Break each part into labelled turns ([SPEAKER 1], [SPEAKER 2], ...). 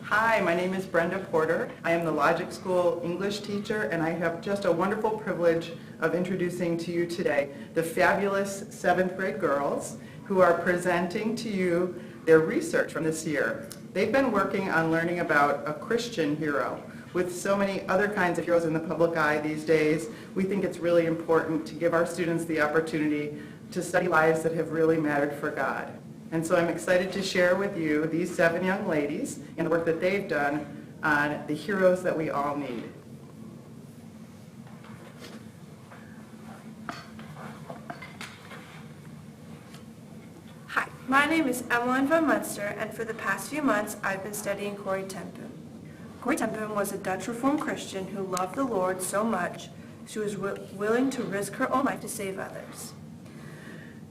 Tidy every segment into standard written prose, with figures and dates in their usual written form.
[SPEAKER 1] Hi, my name is Brenda Porter. I am the Logic School English teacher, and I have just a wonderful privilege of introducing to you today the fabulous 7th grade girls who are presenting to you their research from this year. They've been working on learning about a Christian hero. With so many other kinds of heroes in the public eye these days, we think it's really important to give our students the opportunity to study lives that have really mattered for God. And so I'm excited to share with you these 7 young ladies and the work that they've done on the heroes that we all need.
[SPEAKER 2] Hi, my name is Emmeline von Munster, and for the past few months I've been studying Corrie ten Boom. Corrie ten Boom was a Dutch Reformed Christian who loved the Lord so much she was willing to risk her own life to save others.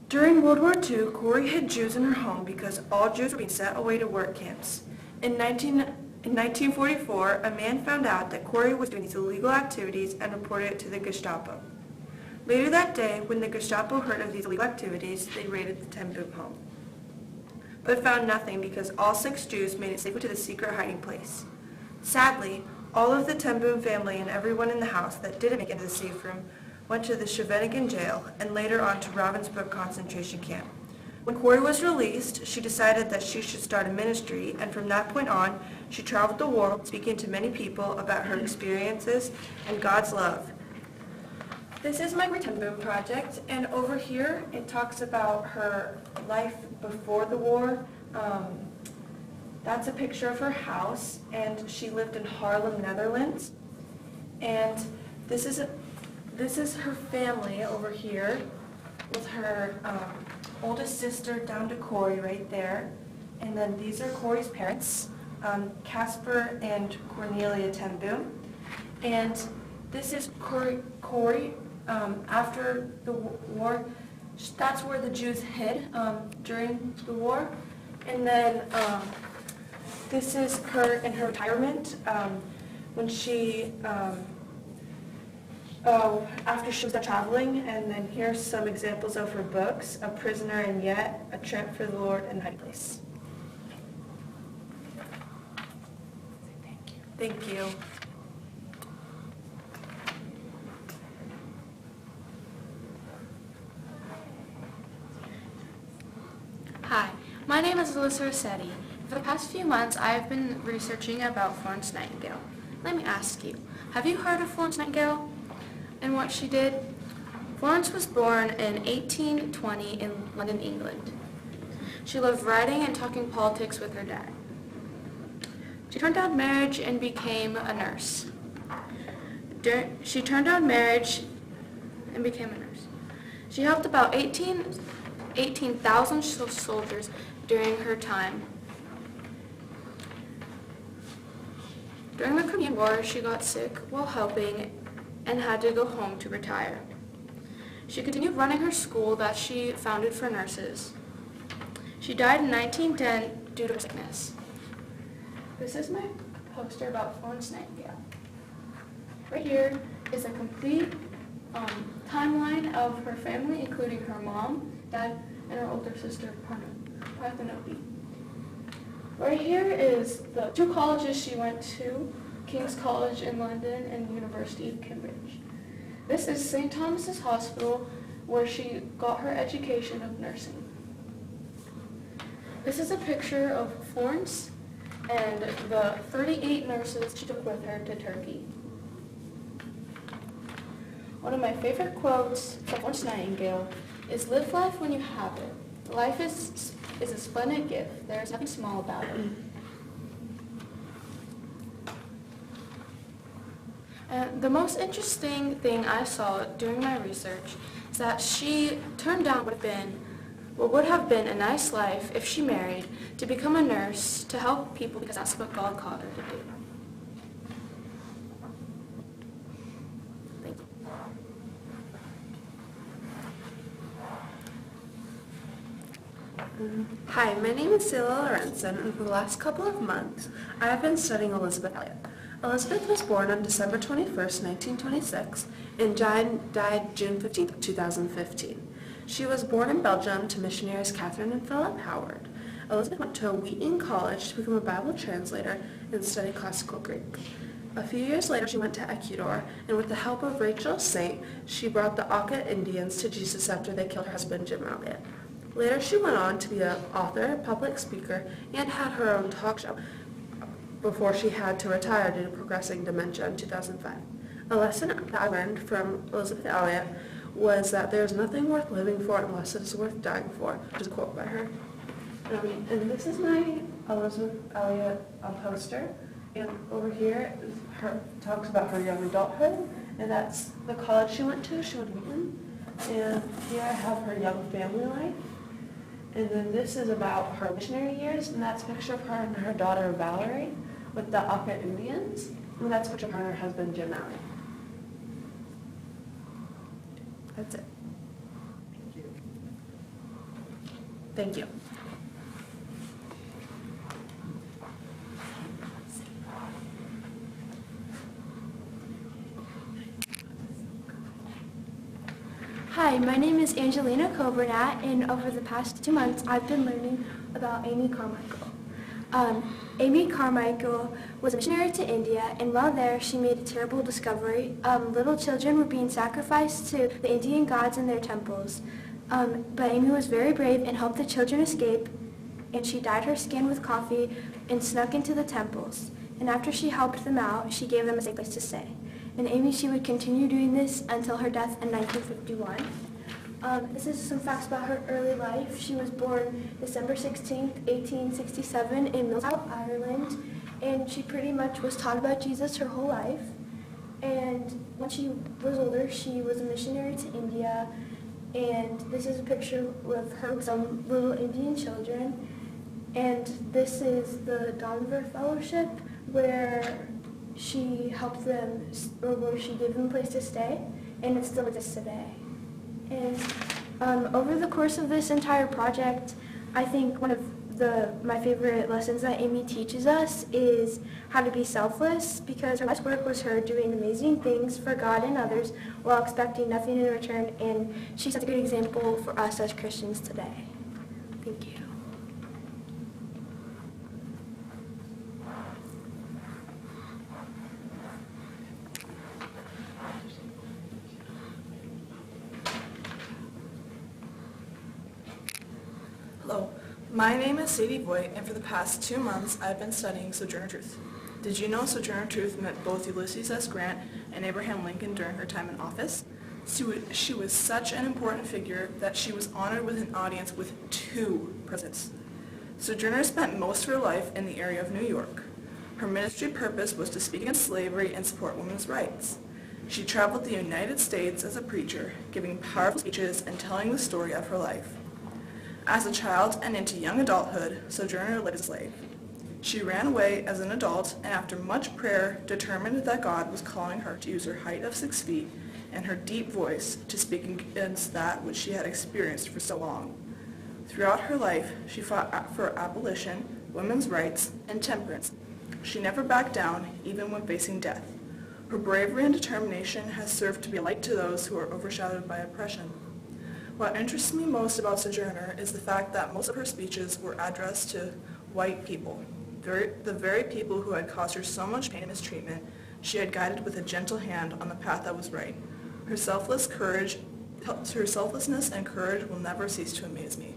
[SPEAKER 2] During World War II, Corrie hid Jews in her home because all Jews were being sent away to work camps. In 1944, a man found out that Corrie was doing these illegal activities and reported it to the Gestapo. Later that day, when the Gestapo heard of these illegal activities, they raided the ten Boom home, but found nothing because all 6 Jews made it safely to the secret hiding place. Sadly, all of the ten Boom family and everyone in the house that didn't make it into the safe room went to the Scheveningen jail and later on to Ravensbrück concentration camp. When Corrie was released, she decided that she should start a ministry, and from that point on, she traveled the world speaking to many people about her experiences and God's love. This is my Corrie ten Boom project, and over here it talks about her life before the war. That's a picture of her house, and she lived in Haarlem, Netherlands. And this is her family over here with her oldest sister down to Corrie right there. And then these are Corrie's parents, Casper and Cornelia ten Boom. And this is Corrie after the war. That's where the Jews hid during the war. And then this is her in her retirement when she after she was done traveling, and then here's some examples of her books: A Prisoner and Yet, A Tramp for the Lord, and Hiding Place. Thank you.
[SPEAKER 3] Hi, my name is Rossetti. For the past few months, I have been researching about Florence Nightingale. Let me ask you, have you heard of Florence Nightingale and what she did? Florence was born in 1820 in London, England. She loved writing and talking politics with her dad. She turned down marriage and became a nurse. She helped about 18,000 soldiers during her time. During the Crimean War, she got sick while helping and had to go home to retire. She continued running her school that she founded for nurses. She died in 1910 due to sickness. This is my poster about Florence Nightingale. Right here is a complete timeline of her family, including her mom, dad, and her older sister, Parthenope. Right here is the 2 colleges she went to, King's College in London and University of Cambridge. This is St. Thomas's Hospital, where she got her education of nursing. This is a picture of Florence and the 38 nurses she took with her to Turkey. One of my favorite quotes of Florence Nightingale is, "Live life when you have it. Life is a splendid gift. There is nothing small about it." And the most interesting thing I saw during my research is that she turned down what would have been a nice life if she married, to become a nurse to help people because that's what God called her to do. Thank you.
[SPEAKER 4] Hi, my name is Sila Lorenzen, and for the last couple of months, I have been studying Elizabeth Elliot. Elizabeth was born on December 21st, 1926, and died June 15th, 2015. She was born in Belgium to missionaries Catherine and Philip Howard. Elizabeth went to Wheaton College to become a Bible translator and studied classical Greek. A few years later, she went to Ecuador, and with the help of Rachel Saint, she brought the Auca Indians to Jesus after they killed her husband, Jim Elliot. Later, she went on to be an author, public speaker, and had her own talk show before she had to retire due to progressing dementia in 2005. A lesson that I learned from Elizabeth Elliot was that there's nothing worth living for unless it is worth dying for, which is a quote by her. And this is my Elizabeth Elliot poster. And over here is her talks about her young adulthood, and that's the college she went to. She went to Wheaton. And here I have her young family life. And then this is about her missionary years, and that's a picture of her and her daughter Valerie with the Auca Indians. And that's a picture of her and her husband Jim Elliot. That's it.
[SPEAKER 1] Thank you.
[SPEAKER 4] Thank you.
[SPEAKER 5] Hi, my name is Angelina Coburnat, and over the past 2 months, I've been learning about Amy Carmichael. Amy Carmichael was a missionary to India, and while there, she made a terrible discovery. Little children were being sacrificed to the Indian gods in their temples. But Amy was very brave and helped the children escape, and she dyed her skin with coffee and snuck into the temples. And after she helped them out, she gave them a safe place to stay. And Amy, she would continue doing this until her death in 1951. This is some facts about her early life. She was born December 16th, 1867 in Millshout, Ireland, and she pretty much was taught about Jesus her whole life. And when she was older, she was a missionary to India, and this is a picture of her with some little Indian children. And this is the Donver Fellowship, where she helped them, or where she gave them a place to stay, and it still exists today. And over the course of this entire project, I think one of my favorite lessons that Amy teaches us is how to be selfless, because her life's work was her doing amazing things for God and others while expecting nothing in return, and she sets a good example for us as Christians today. Thank you.
[SPEAKER 6] Hello, my name is Sadie Voigt, and for the past 2 months I've been studying Sojourner Truth. Did you know Sojourner Truth met both Ulysses S. Grant and Abraham Lincoln during her time in office? She was such an important figure that she was honored with an audience with 2 presidents. Sojourner spent most of her life in the area of New York. Her ministry purpose was to speak against slavery and support women's rights. She traveled the United States as a preacher, giving powerful speeches and telling the story of her life. As a child and into young adulthood, Sojourner lived as a slave. She ran away as an adult, and after much prayer, determined that God was calling her to use her height of 6 feet and her deep voice to speak against that which she had experienced for so long. Throughout her life, she fought for abolition, women's rights, and temperance. She never backed down, even when facing death. Her bravery and determination has served to be a light to those who are overshadowed by oppression. What interests me most about Sojourner is the fact that most of her speeches were addressed to white people, the very people who had caused her so much pain and mistreatment. She had guided with a gentle hand on the path that was right. Her selflessness and courage will never cease to amaze me.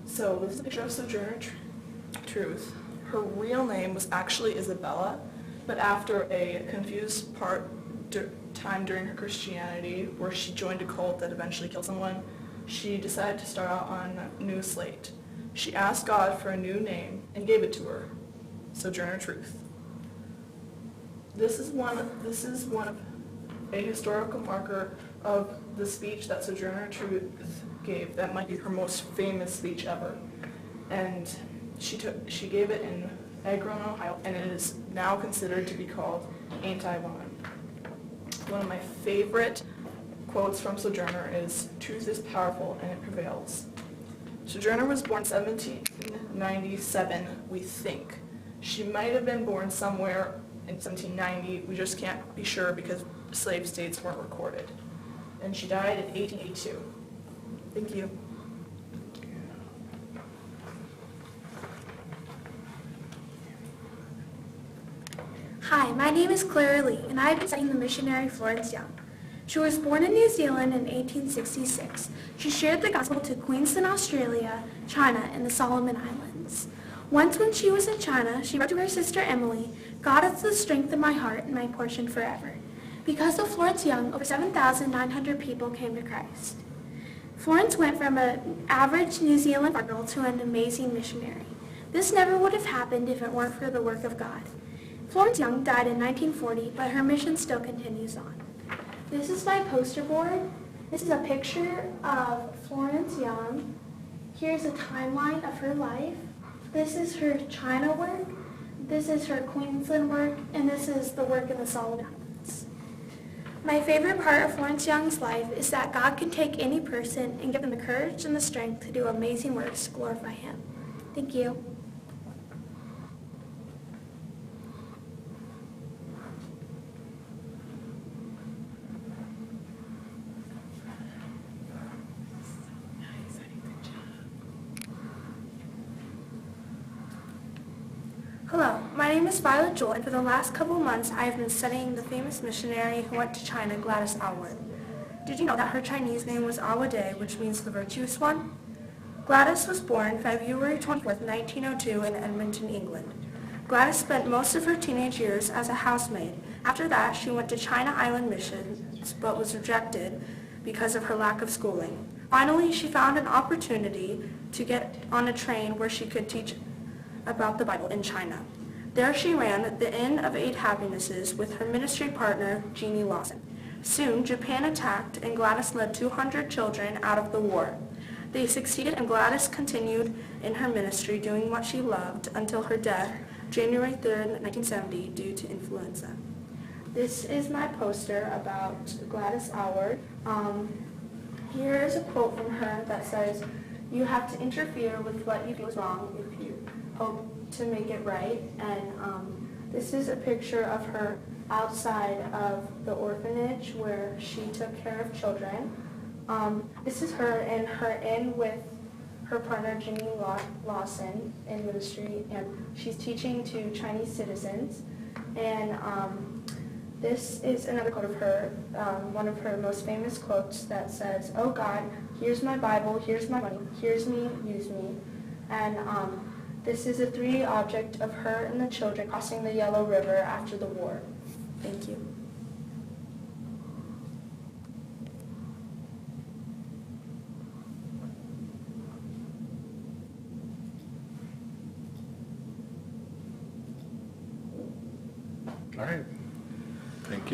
[SPEAKER 6] So this is a picture of Sojourner Truth. Her real name was actually Isabella, but after a confused time during her Christianity, where she joined a cult that eventually killed someone, she decided to start out on a new slate. She asked God for a new name and gave it to her, Sojourner Truth. This is one of a historical marker of the speech that Sojourner Truth gave. That might be her most famous speech ever, and she gave it in Akron, Ohio, and it is now considered to be called Ain't I Woman. One of my favorite quotes from Sojourner is, "Truth is powerful and it prevails." Sojourner was born 1797, we think. She might have been born somewhere in 1790, we just can't be sure because slave states weren't recorded. And she died in 1882. Thank you.
[SPEAKER 5] my name is Clara Lee, and I have been studying the missionary Florence Young. She was born in New Zealand in 1866. She shared the gospel to Queensland, Australia, China, and the Solomon Islands. Once when she was in China, she wrote to her sister Emily, "God is the strength of my heart and my portion forever." Because of Florence Young, over 7,900 people came to Christ. Florence went from an average New Zealand farm girl to an amazing missionary. This never would have happened if it weren't for the work of God. Florence Young died in 1940, but her mission still continues on. This is my poster board. This is a picture of Florence Young. Here's a timeline of her life. This is her China work. This is her Queensland work, and this is the work in the Solomon Islands. My favorite part of Florence Young's life is that God can take any person and give them the courage and the strength to do amazing works to glorify Him. Thank you. Hello, my name is Violet Joel, and for the last couple of months I have been studying the famous missionary who went to China, Gladys Atwood. Did you know that her Chinese name was Awade, which means the virtuous one? Gladys was born February 24, 1902 in Edmonton, England. Gladys spent most of her teenage years as a housemaid. After that, she went to China Island missions, but was rejected because of her lack of schooling. Finally, she found an opportunity to get on a train where she could teach about the Bible in China. There she ran the Inn of Eight Happinesses with her ministry partner, Jeannie Lawson. Soon, Japan attacked and Gladys led 200 children out of the war. They succeeded and Gladys continued in her ministry doing what she loved until her death, January 3rd, 1970, due to influenza. This is my poster about Gladys Atwood. Here is a quote from her that says, "You have to interfere with what you feel is wrong if you hope to make it right." And this is a picture of her outside of the orphanage where she took care of children. This is her in with her partner Jeannie Lawson in ministry, and she's teaching to Chinese citizens. And this is another quote of her, one of her most famous quotes that says, "Oh God, here's my Bible, here's my money, here's me, use me." And this is a 3D object of her and the children crossing the Yellow River after the war. Thank you.
[SPEAKER 7] All right. Thank you.